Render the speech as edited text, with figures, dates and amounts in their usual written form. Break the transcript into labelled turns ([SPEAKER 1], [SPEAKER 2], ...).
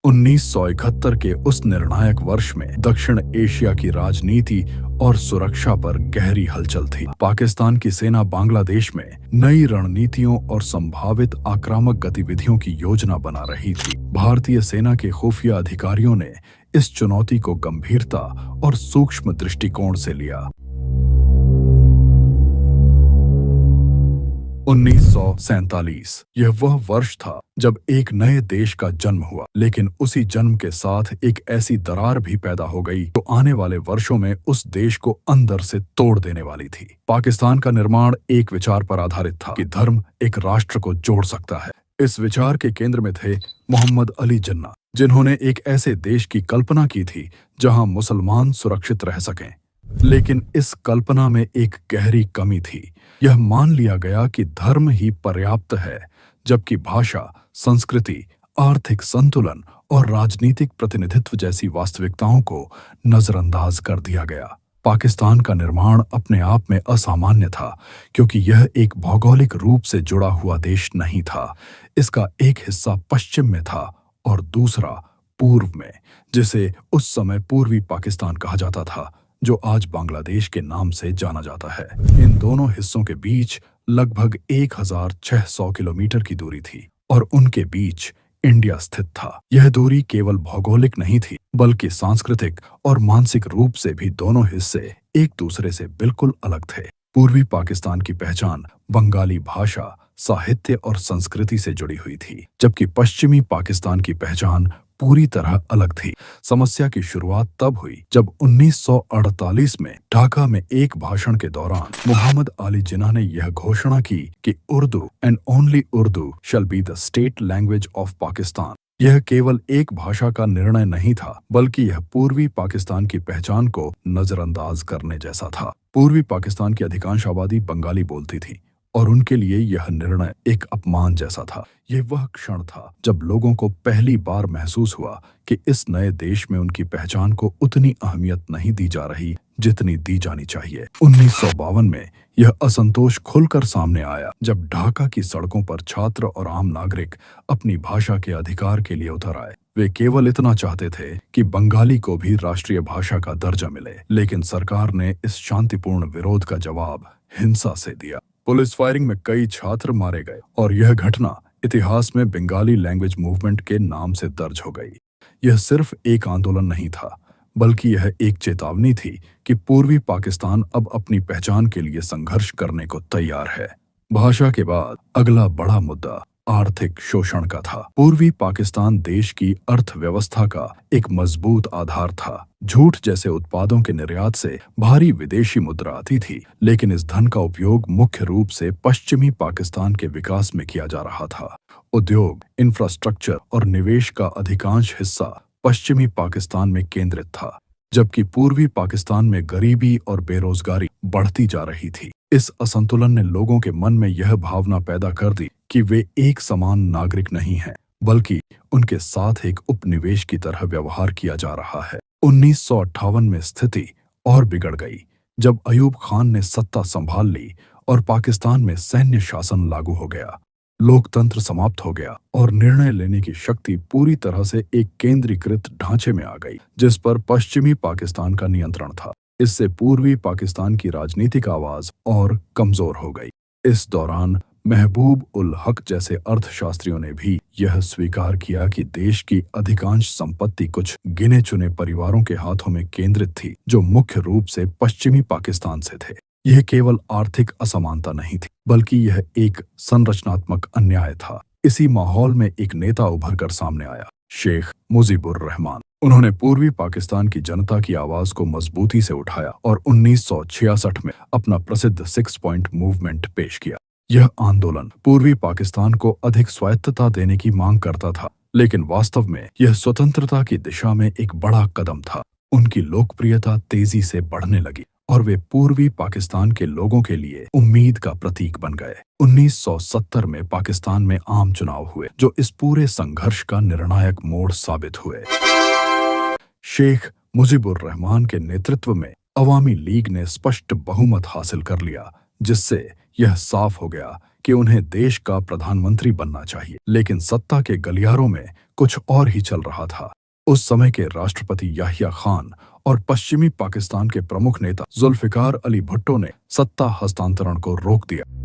[SPEAKER 1] 1971 के उस निर्णायक वर्ष में दक्षिण एशिया की राजनीति और सुरक्षा पर गहरी हलचल थी। पाकिस्तान की सेना बांग्लादेश में नई रणनीतियों और संभावित आक्रामक गतिविधियों की योजना बना रही थी। भारतीय सेना के खुफिया अधिकारियों ने इस चुनौती को गंभीरता और सूक्ष्म दृष्टिकोण से लिया। 1947 यह वह वर्ष था जब एक नए देश का जन्म हुआ, लेकिन उसी जन्म के साथ एक ऐसी दरार भी पैदा हो गई जो आने वाले वर्षों में उस देश को अंदर से तोड़ देने वाली थी। पाकिस्तान का निर्माण एक विचार पर आधारित था कि धर्म एक राष्ट्र को जोड़ सकता है। इस विचार के केंद्र में थे मोहम्मद अली जिन्ना, जिन्होंने एक ऐसे देश की कल्पना की थी जहां मुसलमान सुरक्षित रह सकें। लेकिन इस कल्पना में एक गहरी कमी थी। यह मान लिया गया कि धर्म ही पर्याप्त है, जबकि भाषा, संस्कृति, आर्थिक संतुलन और राजनीतिक प्रतिनिधित्व जैसी वास्तविकताओं को नजरअंदाज कर दिया गया। पाकिस्तान का निर्माण अपने आप में असामान्य था, क्योंकि यह एक भौगोलिक रूप से जुड़ा हुआ देश नहीं था। इसका एक हिस्सा पश्चिम में था और दूसरा पूर्व में, जिसे उस समय पूर्वी पाकिस्तान कहा जाता था, जो आज बांग्लादेश के नाम से जाना जाता है। इन दोनों हिस्सों के बीच लगभग 1600 किलोमीटर की दूरी थी और उनके बीच इंडिया स्थित था। यह दूरी केवल भौगोलिक नहीं थी, बल्कि सांस्कृतिक और मानसिक रूप से भी दोनों हिस्से एक दूसरे से बिल्कुल अलग थे। पूर्वी पाकिस्तान की पहचान बंगाली भाषा, साहित्य और संस्कृति से जुड़ी हुई थी, जबकि पश्चिमी पाकिस्तान की पहचान पूरी तरह अलग थी। समस्या की शुरुआत तब हुई जब 1948 में ढाका में एक भाषण के दौरान मोहम्मद अली जिन्ना ने यह घोषणा की कि Urdu and only Urdu shall be the state language of Pakistan. यह केवल एक भाषा का निर्णय नहीं था, बल्कि यह पूर्वी पाकिस्तान की पहचान को नजरअंदाज करने जैसा था। पूर्वी पाकिस्तान की अधिकांश आबादी बंगाली बोलती थी और उनके लिए यह निर्णय एक अपमान जैसा था। यह वह क्षण था जब लोगों को पहली बार महसूस हुआ कि इस नए देश में उनकी पहचान को उतनी अहमियत नहीं दी जा रही जितनी दी जानी चाहिए। 1952 में यह असंतोष खुलकर सामने आया जब ढाका की सड़कों पर छात्र और आम नागरिक अपनी भाषा के अधिकार के लिए उतर आए। वे केवल इतना चाहते थे कि बंगाली को भी राष्ट्रीय भाषा का दर्जा मिले, लेकिन सरकार ने इस शांतिपूर्ण विरोध का जवाब हिंसा से दिया। पुलिस फायरिंग में कई छात्र मारे गए और यह घटना इतिहास में बंगाली लैंग्वेज मूवमेंट के नाम से दर्ज हो गई। यह सिर्फ एक आंदोलन नहीं था, बल्कि यह एक चेतावनी थी कि पूर्वी पाकिस्तान अब अपनी पहचान के लिए संघर्ष करने को तैयार है। भाषा के बाद अगला बड़ा मुद्दा आर्थिक शोषण का था। पूर्वी पाकिस्तान देश की अर्थव्यवस्था का एक मजबूत आधार था। जूट जैसे उत्पादों के निर्यात से भारी विदेशी मुद्रा आती थी, लेकिन इस धन का उपयोग मुख्य रूप से पश्चिमी पाकिस्तान के विकास में किया जा रहा था। उद्योग, इंफ्रास्ट्रक्चर और निवेश का अधिकांश हिस्सा पश्चिमी पाकिस्तान में केंद्रित था, जबकि पूर्वी पाकिस्तान में गरीबी और बेरोजगारी बढ़ती जा रही थी। इस असंतुलन ने लोगों के मन में यह भावना पैदा कर दी कि वे एक समान नागरिक नहीं हैं, बल्कि उनके साथ एक उपनिवेश की तरह व्यवहार किया जा रहा है। 1958 में स्थिति और बिगड़ गई जब अयूब खान ने सत्ता संभाल ली और पाकिस्तान में सैन्य शासन लागू हो गया। लोकतंत्र समाप्त हो गया और निर्णय लेने की शक्ति पूरी तरह से एक केंद्रीकृत ढांचे में आ गई, जिस पर पश्चिमी पाकिस्तान का नियंत्रण था। इससे पूर्वी पाकिस्तान की राजनीतिक आवाज और कमजोर हो गई। इस दौरान महबूब उल हक जैसे अर्थशास्त्रियों ने भी यह स्वीकार किया कि देश की अधिकांश संपत्ति कुछ गिने चुने परिवारों के हाथों में केंद्रित थी, जो मुख्य रूप से पश्चिमी पाकिस्तान से थे। यह केवल आर्थिक असमानता नहीं थी, बल्कि यह एक संरचनात्मक अन्याय था। इसी माहौल में एक नेता उभर कर सामने आया, शेख मुजीबुर रहमान। उन्होंने पूर्वी पाकिस्तान की जनता की आवाज को मजबूती से उठाया और 1966 में अपना प्रसिद्ध 6 पॉइंट मूवमेंट पेश किया। यह आंदोलन पूर्वी पाकिस्तान को अधिक स्वायत्तता देने की मांग करता था, लेकिन वास्तव में यह स्वतंत्रता की दिशा में एक बड़ा कदम था। उनकी लोकप्रियता तेजी से बढ़ने लगी और वे पूर्वी पाकिस्तान के लोगों के लिए उम्मीद का प्रतीक बन गए। 1970 में पाकिस्तान में आम चुनाव हुए, जो इस पूरे संघर्ष का निर्णायक मोड़ साबित हुए। शेख मुजीबुर रहमान के नेतृत्व में अवामी लीग ने स्पष्ट बहुमत हासिल कर लिया, जिससे यह साफ हो गया कि उन्हें देश का प्रधानमंत्री बनना चाहिए। लेकिन सत्ता के गलियारों में कुछ और ही चल रहा था। उस समय के राष्ट्रपति याहिया खान और पश्चिमी पाकिस्तान के प्रमुख नेता जुल्फिकार अली भुट्टो ने सत्ता हस्तांतरण को रोक दिया।